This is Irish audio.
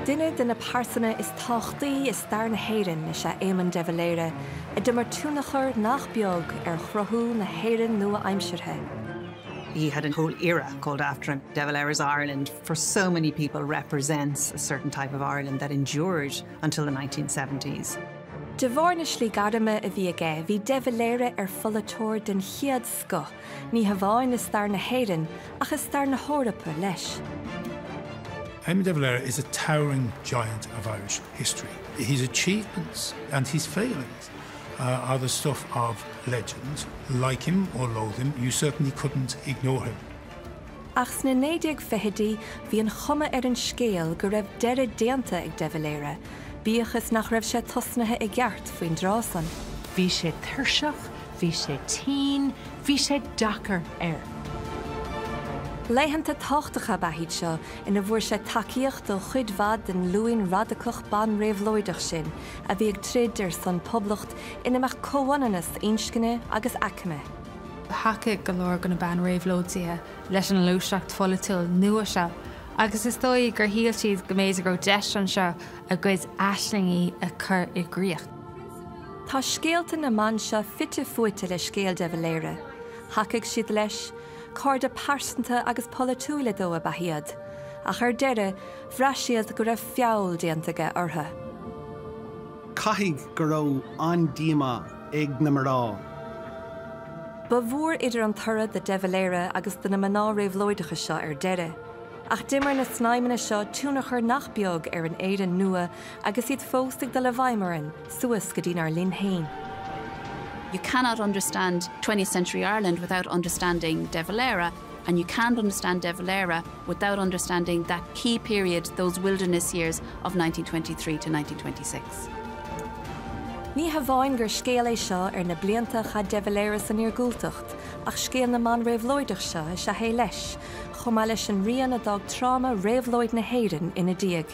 Duine den na pásanna is táchtaí is stair na héireann is éimeann de Valera, a d'imar túnachar nach beag chruthú na héireann nua aimsirthe. He had a whole era called after him. De Valera's Ireland, for so many people, represents a certain type of Ireland that endured until the 1970s. De bhar na slí gardaime a bhí aige, bhí De Valera folatóir den chiad sco, ní hamháin is stair na héireann ach is stair na hórapa leis. Eamon de Valera is a towering giant of Irish history. His achievements and his failings are the stuff of legend. Like him or loathe him, you certainly couldn't ignore him. Ach sna 1920 bhí an chuma an scéal go raibh deire déanta ag De Valera, bíochas nach raibh sé tosnathe i gceart faoin drásan. Bhí sé tuirseach, bhí sé teen, bhí sé dachar air. Leihananta táchtacha baithid seo ina bhfuair sé takeíocht do chuid bhad den luain radacach ban réabhlóideach sin a bhí ag tríd san poblacht ina meach comhhanas inscinne agus acme. Hacha go leor gona ban réabhlóidtithe leis an lúiseacht folatil nua seo, agus is dóigh gur híal siad go méid go deis an seo a gcuid aislingaí a chur i gcríocht. Tá scéalta na man seo fitte fuite le scéal De Valera. Hacaigh siad leis, cárda pársanta agus polatúla dó a bahiad, a chur deire bhreisiad go raibh feabhal déantaige ortha. Caithfidh go raibh an díoma ag na mará. Ba bhór idir an tura de De Valera agus den na maná réabhlóideacha seo ar deire, ach dimar na snáimena seo túnachar nach beag ar an éireann nua agus iad fóstaigh de le bhaimimeann suas go dtí ar linn féin. You cannot understand 20th century Ireland without understanding De Valera, and you can't understand De Valera without understanding that key period, those wilderness years of 1923 to 1926. Ní hamháin gur scéal é seo ar na blianta cha De Valera san iargúltacht, ach scéal na man réabhlóideach seo is a hé leis, chomh maith leis an rian a dag tráma réabhlóid na héireann ina díag.